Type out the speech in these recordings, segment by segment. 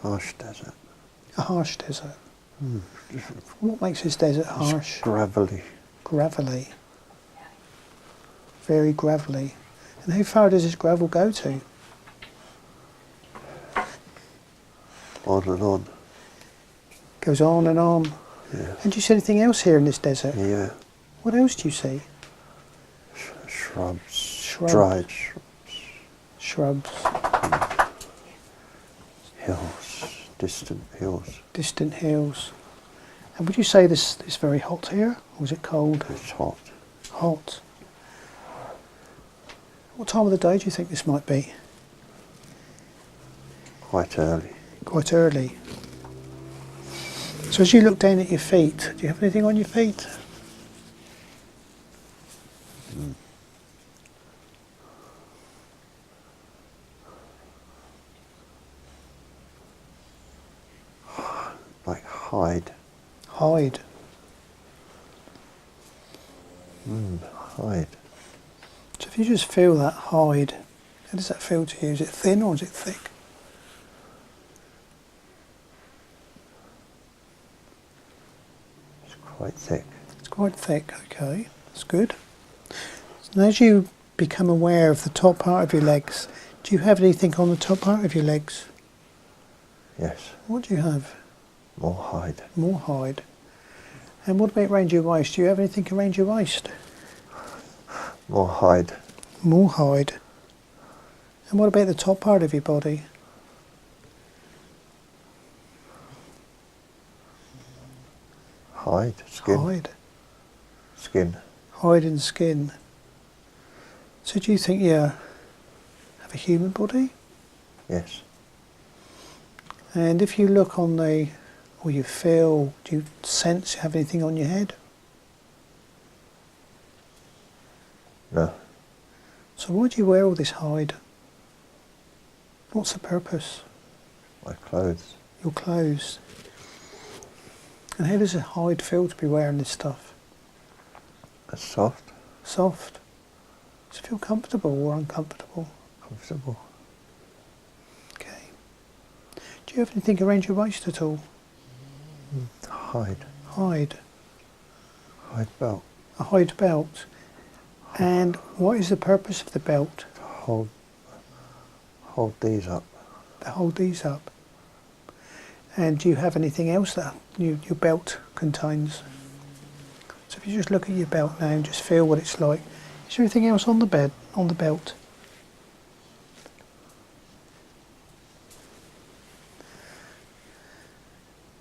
Harsh desert. A harsh desert. What makes this desert harsh? It's gravelly. Gravelly. Very gravelly. And how far does this gravel go to? On and on. Goes on and on. Yeah. And do you see anything else here in this desert? Yeah. What else do you see? Shrubs. Dried shrubs. Shrubs. Hills. Distant hills. Distant hills. And would you say this is very hot here? Or is it cold? It's hot. Hot. What time of the day do you think this might be? Quite early. Quite early. So as you look down at your feet, do you have anything on your feet? Like hide. Hide. Hide. So if you just feel that hide, how does that feel to you? Is it thin or is it thick? It's quite thick. It's quite thick, okay, that's good. So as you become aware of the top part of your legs, do you have anything on the top part of your legs? Yes. What do you have? More hide. More hide. And what about around your waist? Do you have anything around your waist? More hide. More hide. And what about the top part of your body? Hide. Skin. Hide. Skin. Hide and skin. So do you think you have a human body? Yes. And if you look on the, or you feel, do you sense you have anything on your head? No. So why do you wear all this hide? What's the purpose? My clothes. Your clothes. And how does a hide feel to be wearing this stuff? It's soft. Soft. Does it feel comfortable or uncomfortable? Comfortable. Okay. Do you have anything around your waist at all? Hide. Hide. Hide belt. A hide belt. And what is the purpose of the belt? Hold these up. To hold these up. And do you have anything else that your belt contains? So if you just look at your belt now and just feel what it's like. Is there anything else on the belt?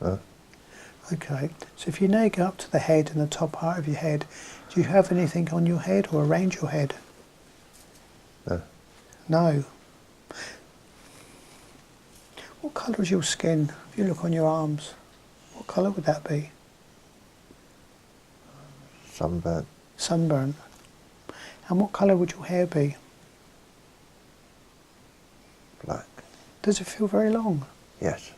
No. Okay, so if you now go up to the head and the top part of your head, do you have anything on your head or around your head? No. No. What colour is your skin? If you look on your arms, what colour would that be? Sunburnt. Sunburn. And what colour would your hair be? Black. Does it feel very long? Yes.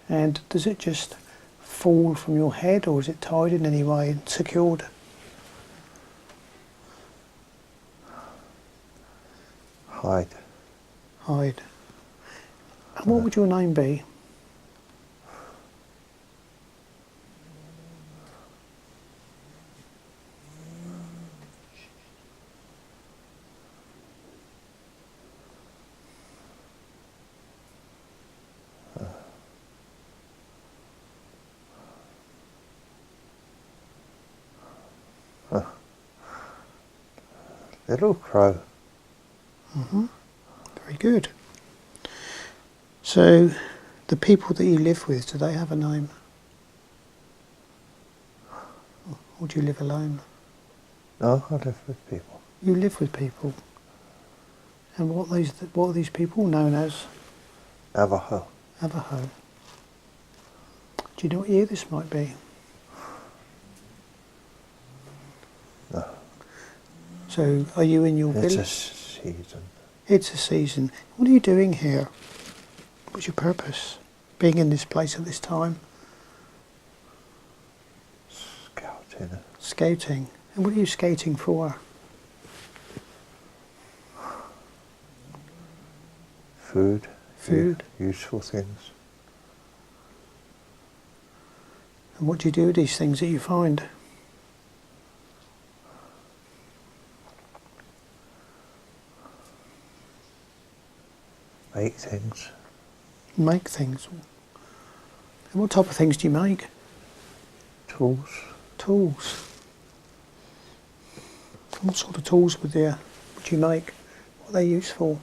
And does it just fall from your head, or is it tied in any way and secured? Hide. Hide. And what would your name be? Little crow. Very good. So, the people that you live with, do they have a name? Or do you live alone? No, I live with people. You live with people. And what are these people known as? Navajo. Navajo. Do you know what year this might be? No. So, are you in your It's village? a season. It's a season. What are you doing here? What's your purpose? Being in this place at this time? Scouting. Scouting. And what are you scouting for? Food. food. Useful things. And what do you do with these things that you find? Make things. Make things. And what type of things do you make? Tools. Tools. What sort of tools would you make? What are they used for?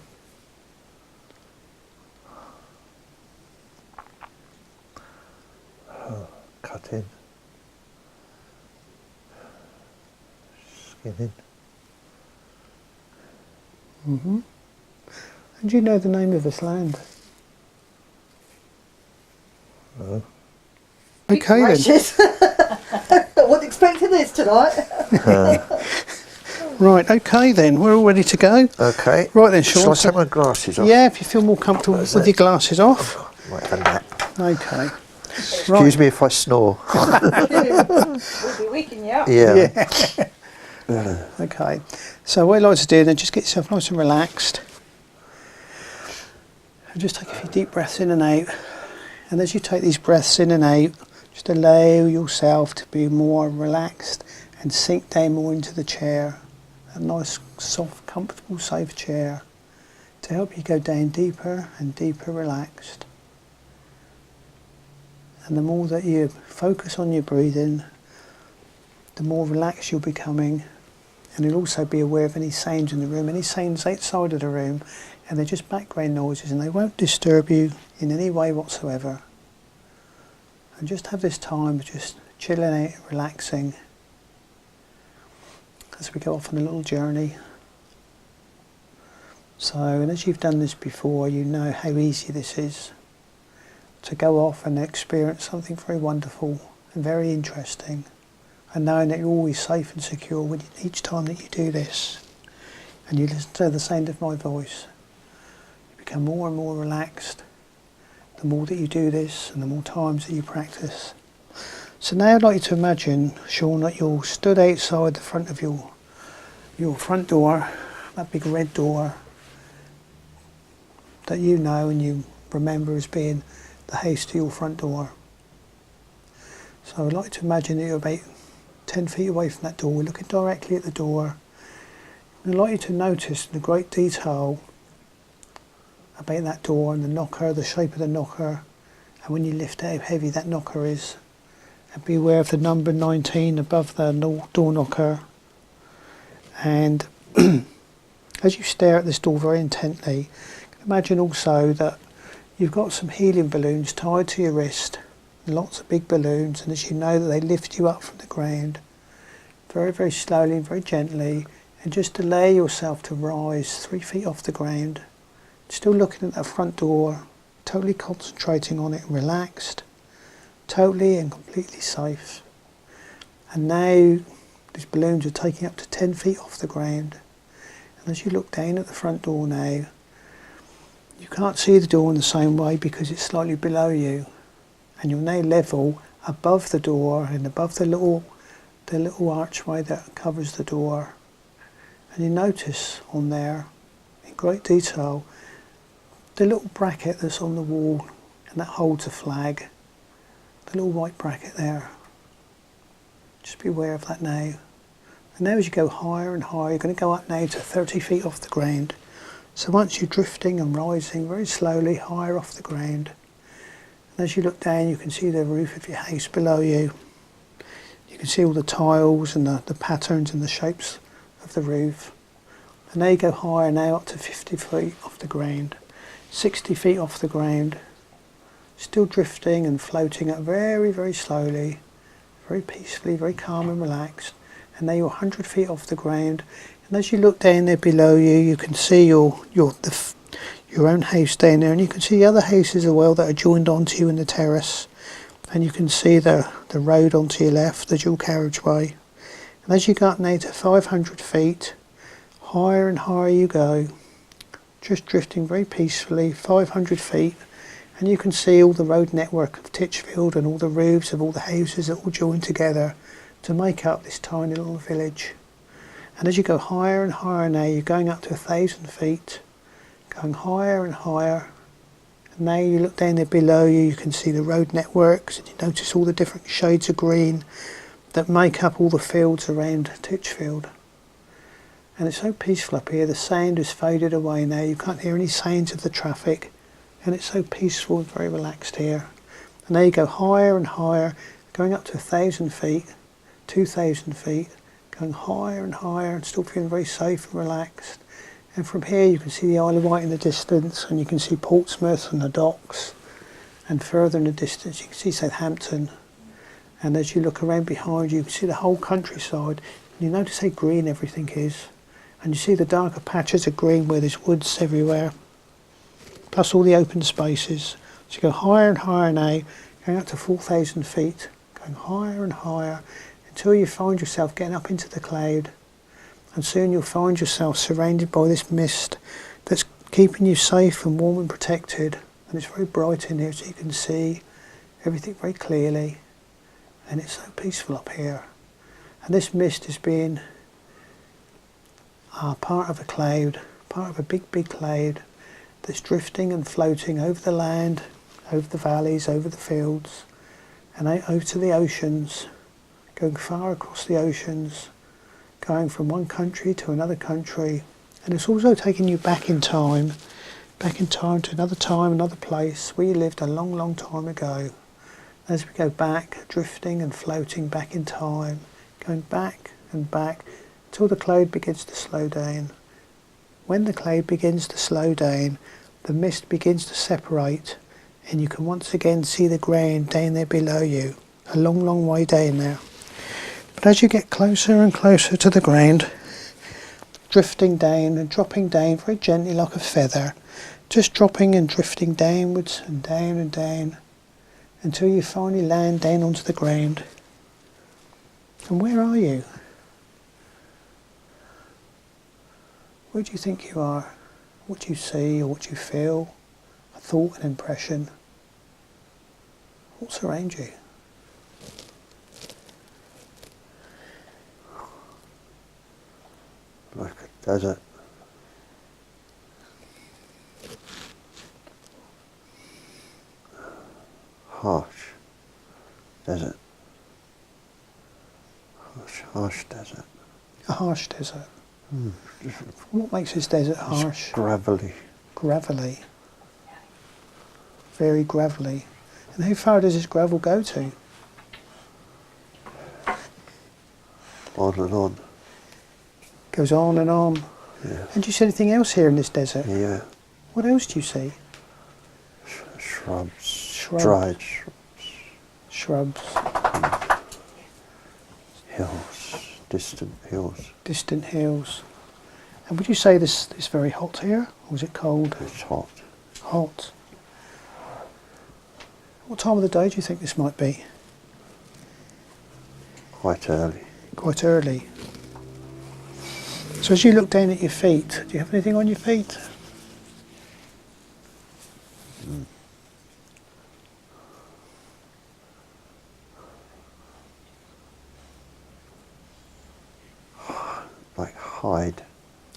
Cutting. Skinning. And do you know the name of this land? No. Okay then. I wasn't expecting this tonight. Right, okay then. We're all ready to go. Okay. Right then, Sean. Shall I take my glasses off? Yeah, if you feel more comfortable with your glasses off. Might have that. Okay. Excuse me if I snore. We'll be waking you up. Yeah. Okay. So what I like to do then, just get yourself nice and relaxed. And just take a few deep breaths in and out. And as you take these breaths in and out, just allow yourself to be more relaxed and sink down more into the chair. A nice, soft, comfortable, safe chair to help you go down deeper and deeper relaxed. And the more that you focus on your breathing, the more relaxed you're becoming. And you'll also be aware of any sounds in the room, any sounds outside of the room, and they're just background noises and they won't disturb you in any way whatsoever. And just have this time of just chilling out, relaxing, as we go off on a little journey. So, and as you've done this before, you know how easy this is to go off and experience something very wonderful and very interesting, and knowing that you're always safe and secure when each time that you do this and you listen to the sound of my voice. You become more and more relaxed the more that you do this and the more times that you practice. So now I'd like you to imagine, Sean, that you're stood outside the front of your front door, that big red door that you know and you remember as being the house to your front door. So I'd like to imagine that you're about 10 feet away from that door. We're looking directly at the door. And I'd like you to notice the great detail about that door and the knocker, the shape of the knocker, and when you lift it, how heavy that knocker is. And be aware of the number 19 above the door knocker. And as you stare at this door very intently, imagine also that you've got some helium balloons tied to your wrist, lots of big balloons, and as you know that they lift you up from the ground very, very slowly and very gently, and just allow yourself to rise 3 feet off the ground, still looking at that front door, totally concentrating on it, relaxed, totally and completely safe. And now these balloons are taking up to 10 feet off the ground, and as you look down at the front door now, you can't see the door in the same way because it's slightly below you, and you're now level above the door and above the little archway that covers the door. And you notice on there in great detail the little bracket that's on the wall and that holds a flag, the little white bracket there. Just be aware of that now. And now as you go higher and higher, you're going to go up now to 30 feet off the ground. So once you're drifting and rising very slowly higher off the ground, and as you look down you can see the roof of your house below you. You can see all the tiles and the patterns and the shapes of the roof. And now you go higher now up to 50 feet off the ground, 60 feet off the ground, still drifting and floating up very, very slowly, very peacefully, very calm and relaxed. And now you're 100 feet off the ground. And as you look down there below you, you can see your own house down there, and you can see the other houses as well that are joined onto you in the terrace. And you can see the road onto your left, the dual carriageway. And as you go up now to 500 feet, higher and higher you go, just drifting very peacefully, 500 feet. And you can see all the road network of Titchfield and all the roofs of all the houses that all join together to make up this tiny little village. And as you go higher and higher now, you're going up to 1,000 feet, going higher and higher, And now you look down there below you, you can see the road networks, and you notice all the different shades of green that make up all the fields around Titchfield. And it's so peaceful up here, the sound has faded away now, you can't hear any sounds of the traffic, and it's so peaceful and very relaxed here. And now you go higher and higher, going up to 1,000 feet, 2,000 feet, going higher and higher, and still feeling very safe and relaxed. And from here you can see the Isle of Wight in the distance, and you can see Portsmouth and the docks, and further in the distance you can see Southampton. And as you look around behind you, you can see the whole countryside, and you notice how green everything is. And you see the darker patches of green where there's woods everywhere, plus all the open spaces. So you go higher and higher now, going up to 4,000 feet, going higher and higher, until you find yourself getting up into the cloud. And soon you'll find yourself surrounded by this mist that's keeping you safe and warm and protected. And it's very bright in here, so you can see everything very clearly. And it's so peaceful up here. And this mist is being part of a cloud, part of a big, big cloud that's drifting and floating over the land, over the valleys, over the fields, and out over to the oceans, going far across the oceans, going from one country to another country. And it's also taking you back in time to another time, another place where you lived a long, long time ago. As we go back, drifting and floating back in time, going back and back, until the cloud begins to slow down. When the cloud begins to slow down, the mist begins to separate, and you can once again see the ground down there below you, a long, long way down there. But as you get closer and closer to the ground, drifting down and dropping down very gently like a feather, just dropping and drifting downwards and down, until you finally land down onto the ground. And where are you? Where do you think you are? What do you see or what do you feel? A thought, an impression? What's around you? Like a desert. Harsh desert. Harsh desert. A harsh desert. What makes this desert harsh? It's gravelly. Gravelly. Very gravelly. And how far does this gravel go to? On and on. Goes on and on. Yeah. And do you see anything else here in this desert? Yeah. What else do you see? Shrubs. Dried shrubs. Shrubs. Hills. Distant hills. Distant hills. And would you say this is very hot here? Or is it cold? It's hot. Hot. What time of the day do you think this might be? Quite early. Quite early. So as you look down at your feet, do you have anything on your feet? Like hide.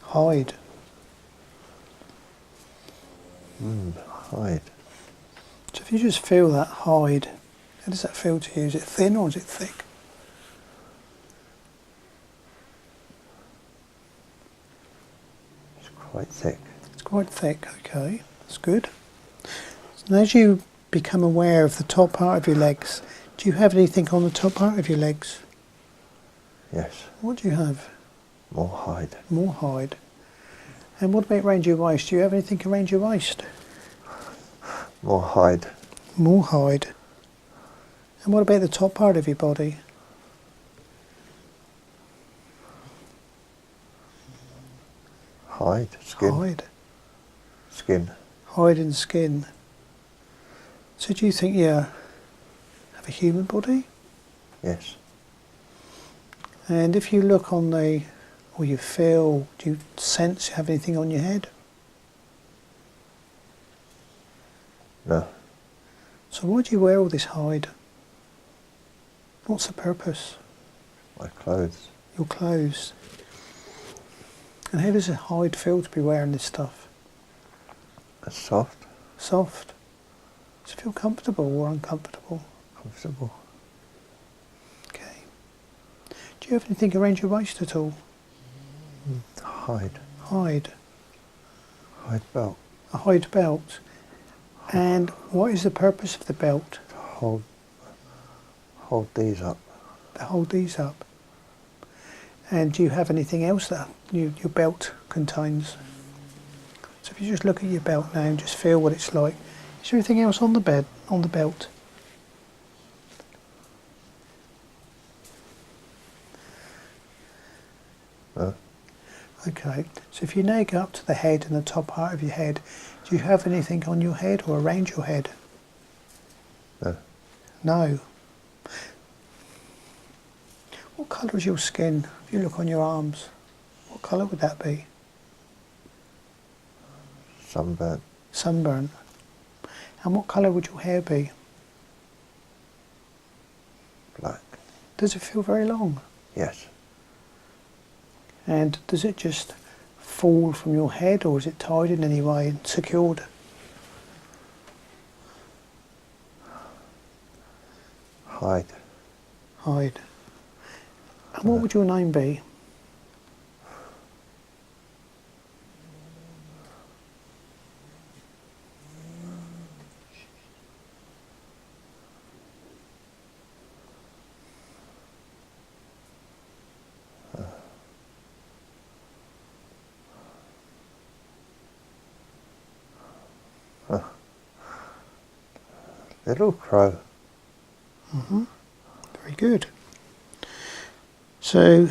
Hide. Hide. So if you just feel that hide, how does that feel to you? Is it thin or is it thick? It's quite thick. It's quite thick, okay, that's good. And as you become aware of the top part of your legs, do you have anything on the top part of your legs? Yes. What do you have? More hide. More hide. And what about around your waist? Do you have anything around your waist? More hide. More hide. And what about the top part of your body? Hide. Skin. Hide. Skin. Hide and skin. So do you think you have a human body? Yes. And if you look on the, or you feel, do you sense you have anything on your head? No. So why do you wear all this hide? What's the purpose? My clothes. Your clothes. And how does a hide feel to be wearing this stuff? It's soft. Soft. Does it feel comfortable or uncomfortable? Comfortable. Okay. Do you have anything around your waist at all? Hide. Hide. Hide belt. A hide belt. And what is the purpose of the belt? To hold these up. To hold these up. And do you have anything else that your belt contains? So if you just look at your belt now and just feel what it's like. Is there anything else on the belt? No. Okay, so if you now go up to the head and the top part of your head, do you have anything on your head or around your head? No. No. What colour is your skin? If you look on your arms, what colour would that be? Sunburnt. Sunburn. And what colour would your hair be? Black. Does it feel very long? Yes. And does it just fall from your head, or is it tied in any way and secured? Hide. Hide. And what would your name be? Little crow. Very good. So,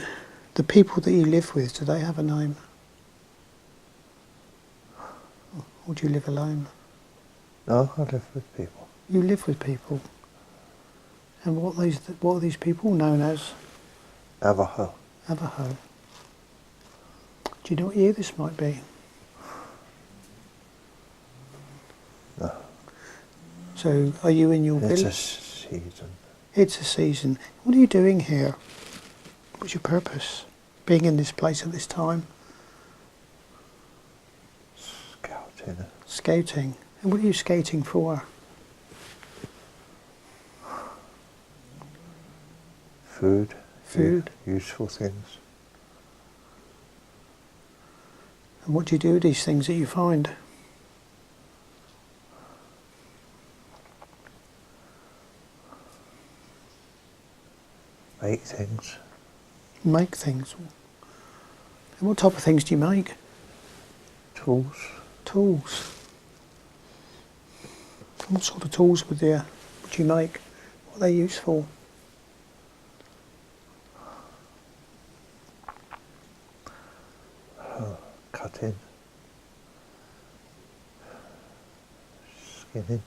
the people that you live with, do they have a name? Or do you live alone? No, I live with people. You live with people. And what are these people known as? Navajo. Navajo. Do you know what year this might be? No. So, are you in your It's a village? season. It's a season. What are you doing here? What's your purpose? Being in this place at this time? Scouting. Scouting. And what are you scouting for? Food. Food. Useful things. And what do you do with these things that you find? Make things. Make things. And what type of things do you make? Tools. Tools. And what sort of tools would you make? What are they used for? Cutting. Skinning.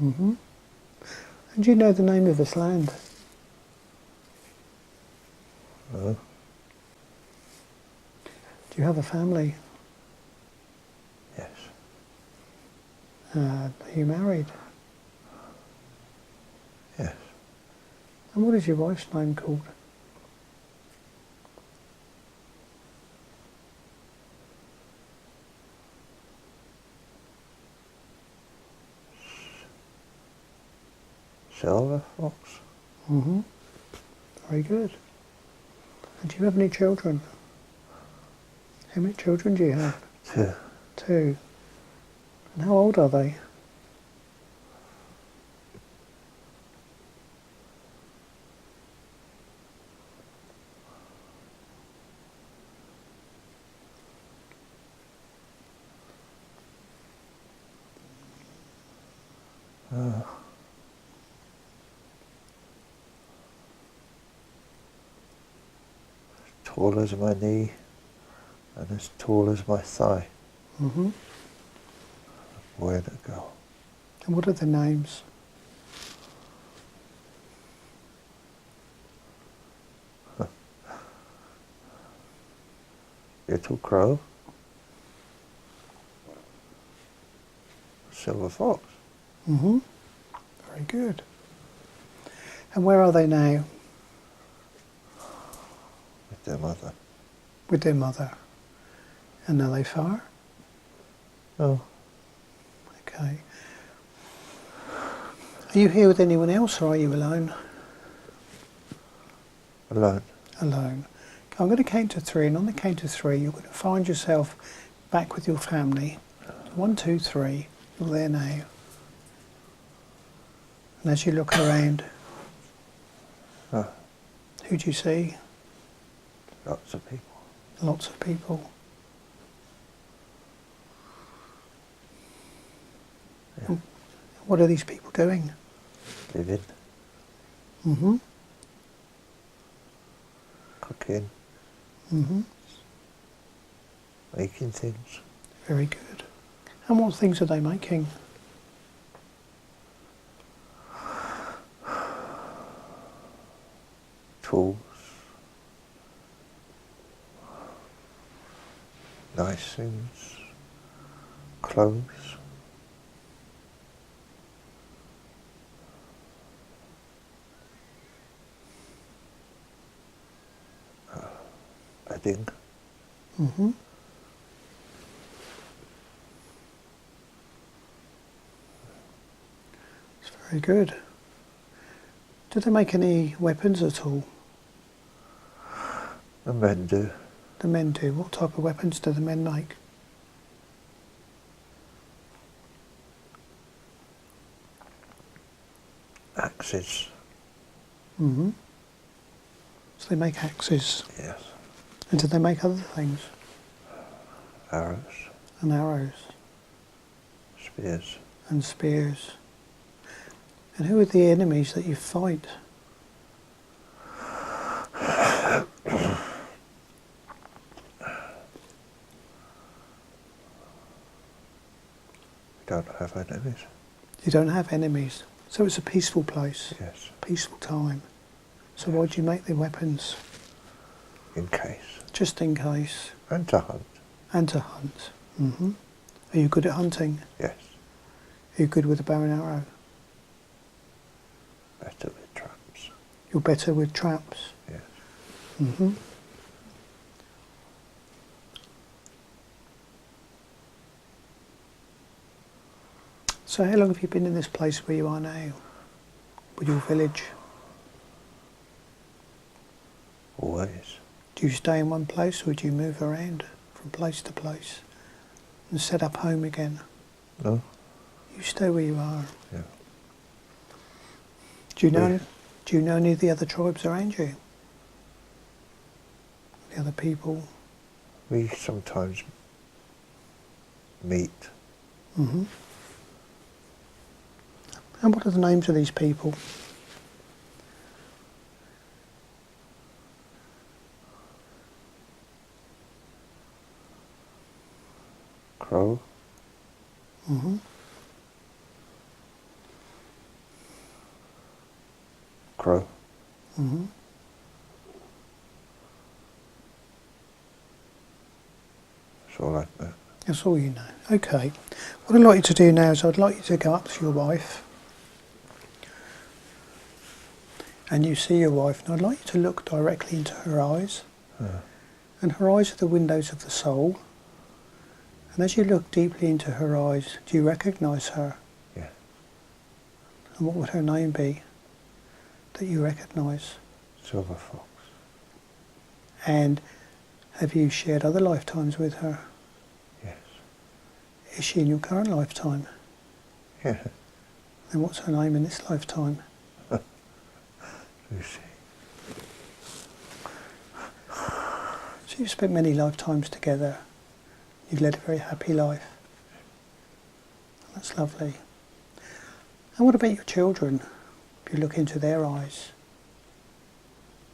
Mm-hmm. And do you know the name of this land? No. Do you have a family? Yes. Are you married? Yes. And what is your wife's name called? Silver fox. Mm-hmm. Very good. And do you have any children? How many children do you have? 2. 2. And how old are they? Tall as my knee and as tall as my thigh. Mm-hmm. A boy and a girl. And what are their names? Little crow. Silver fox. Mm-hmm. Very good. And where are they now? With their mother. With their mother. And are they far? Oh, Okay. Are you here with anyone else, or are you alone? Alone. Alone. Okay, I'm going to count to 3, and on the count of 3, you're going to find yourself back with your family. 1, 2, 3. You're there now. And as you look around, who do you see? Lots of people. Lots of people. Yeah. What are these people doing? Living. Mm-hmm. Cooking. Mm-hmm. Making things. Very good. And what things are they making? Tools. Nice things. Clothes. Bedding. Mm-hmm. It's very good. Do they make any weapons at all? The men do. The men do. What type of weapons do the men make? Axes. Mm-hmm. So they make axes. Yes. And do they make other things? Arrows. And arrows. Spears. And spears. And who are the enemies that you fight? We don't have enemies. You don't have enemies. So it's a peaceful place. Yes. Peaceful time. So why do you make the weapons? In case. Just in case. And to hunt. And to hunt. Mm-hmm. Are you good at hunting? Yes. Are you good with a bow and arrow? Better with traps. You're better with traps? Yes. Mm-hmm. So how long have you been in this place where you are now? With your village? Always. Do you stay in one place, or do you move around from place to place and set up home again? No? You stay where you are. Yeah. Do you know any of the other tribes around you? The other people? We sometimes meet. Mm-hmm. And what are the names of these people? Crow. Mm-hmm. Crow. Mm-hmm. It's all like that. That's all you know. Okay. What I'd like you to do now is I'd like you to go up to your wife. And you see your wife, and I'd like you to look directly into her eyes. And her eyes are the windows of the soul. And as you look deeply into her eyes, do you recognise her? Yeah. And what would her name be that you recognise? Silver fox. And have you shared other lifetimes with her? Yes. Is she in your current lifetime? Yeah. And what's her name in this lifetime? Lucy. So you've spent many lifetimes together. You've led a very happy life. That's lovely. And what about your children? If you look into their eyes,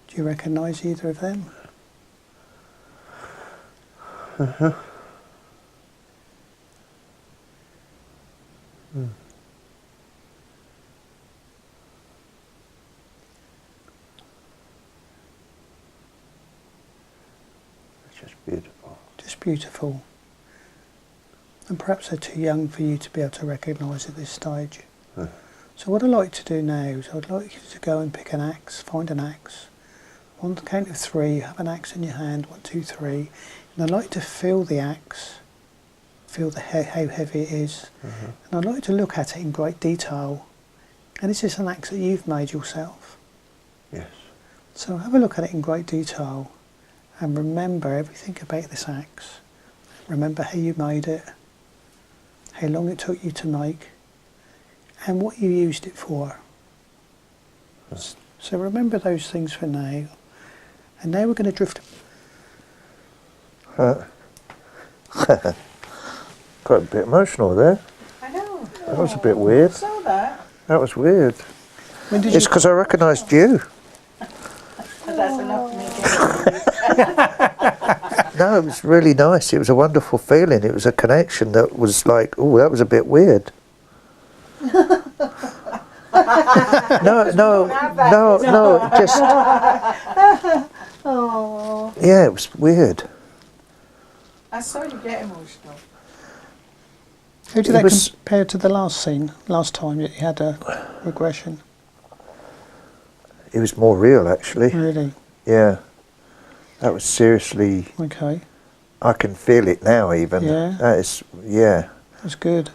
do you recognise either of them? Uh-huh. It's just beautiful. Just beautiful. And perhaps they're too young for you to be able to recognise at this stage. So what I'd like to do now is I'd like you to go and pick an axe, find an axe. On the count of 3, you have an axe in your hand, 1, 2, 3. And I'd like you to feel the axe feel how heavy it is. And I'd like to look at it in great detail. And this is an axe that you've made yourself. Yes. So have a look at it in great detail and remember everything about this axe. Remember how you made it, how long it took you to make, and what you used it for. So remember those things for now. And now we're going to drift. Got a bit emotional there. I know. That was a bit weird. I saw that. That was weird. When did It's you? because I recognised you. But that's enough for me. No, it was really nice. It was a wonderful feeling. It was a connection that was like, oh, that was a bit weird. No, just, Oh. yeah, it was weird. I saw you get emotional. How did It that was- compare to the last time that you had a regression? It was more real, actually. Really? Yeah. That was seriously, Okay, I can feel it now even. Yeah. That is, yeah. that's good.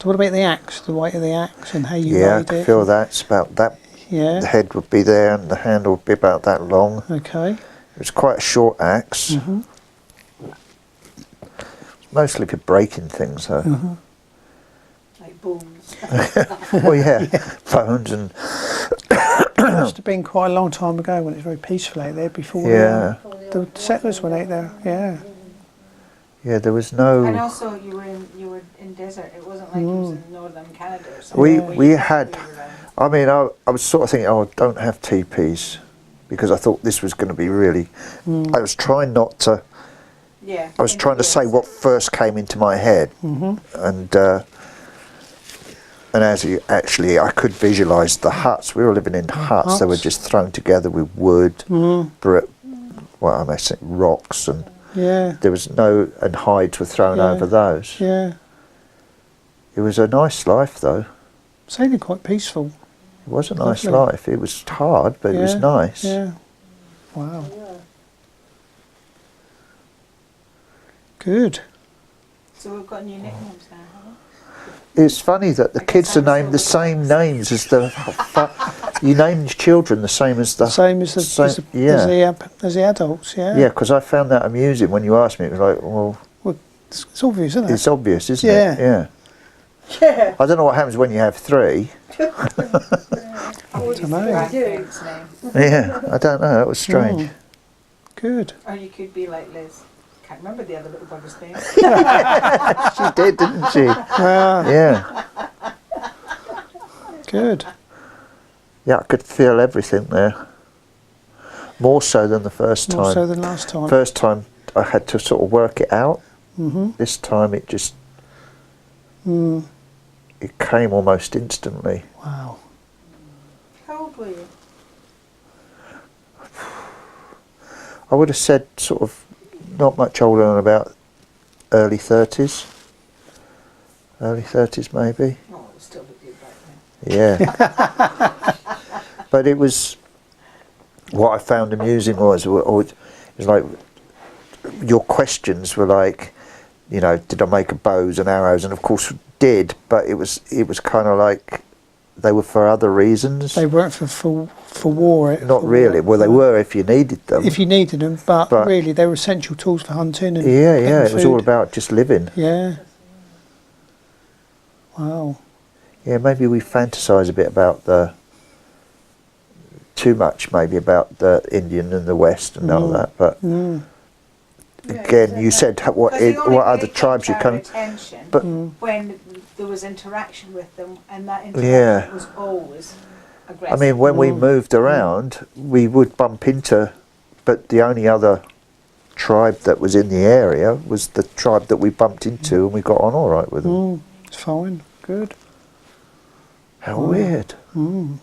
So what about the axe, the weight of the axe and how you Yeah, I made can it? feel that. It's about that. The Yeah, head would be there and the handle would be about that long. okay. It was quite a short axe. Mhm. Mostly for breaking things, though. Mhm. Like bones. Well, yeah, phones and It must have been quite a long time ago when it was very peaceful out there before yeah, the settlers went out there. Yeah. yeah. There was And no. also you were in desert. It wasn't like it was in northern Canada or something. where We you had. to be around. I mean, I was sort of thinking, oh, I don't have teepees because I thought this was going to be really. I was trying not to. Yeah. I was trying to say what first came into my head, and as you actually, I could visualise the huts. We were living in huts. They were Huts. just thrown together with wood, well, I say rocks, and Yeah. there was no, and hides were thrown Yeah. over those. Yeah. It was a nice life, though. Sounded quite peaceful. It was a nice Lovely. life. It was hard, but it was Yeah, nice. Yeah. Wow. Good. So we've got new nicknames now, haven't It's funny that the I kids guess are I'm named the still same names as the. You named your children the same as the. Same as the, same- as the, yeah. as the adults, yeah. Yeah, because I found that amusing when you asked me. It was like, well, It's obvious, isn't it? it's obvious, isn't Yeah. it? Yeah. we? Yeah. I don't know what happens when you have three. What dunno. is the parent's name? Yeah, I don't know. That was strange. Mm. Good. Or you could be like Liz. Can't remember the other little bugger's name. She did, didn't she? Yeah. Good. Yeah, I could feel everything there. More so than the first More time. so than last time. First time I had to sort of work it out. Mm-hmm. This time it just Mm. it came almost instantly. Wow. How old were you? I would have said sort of not much older than about early 30s. Early 30s maybe. Oh, it was still a good back then. Yeah. But it was, what I found amusing was like your questions were like, you know, did I make a bows and arrows? And of course did, but it was kind of like they were for other reasons. They weren't for war. Not for really. war. Well, they were if you needed them. If you needed them, but But- really they were essential tools for hunting and Yeah, getting yeah. It was all food. about just living. Yeah. Wow. Yeah, maybe we fantasise a bit about too much maybe about the Indian and the West and all that. But Mm. again, you said what Because they only what other really tribes you kept our come. attention But when there was interaction with them, and that interaction Yeah. was always I aggressive. mean, when we moved around, we would bump into, but the only other tribe that was in the area was the tribe that we bumped into, and we got on all right with them. Mm. It's fine. Good. How weird. Mm.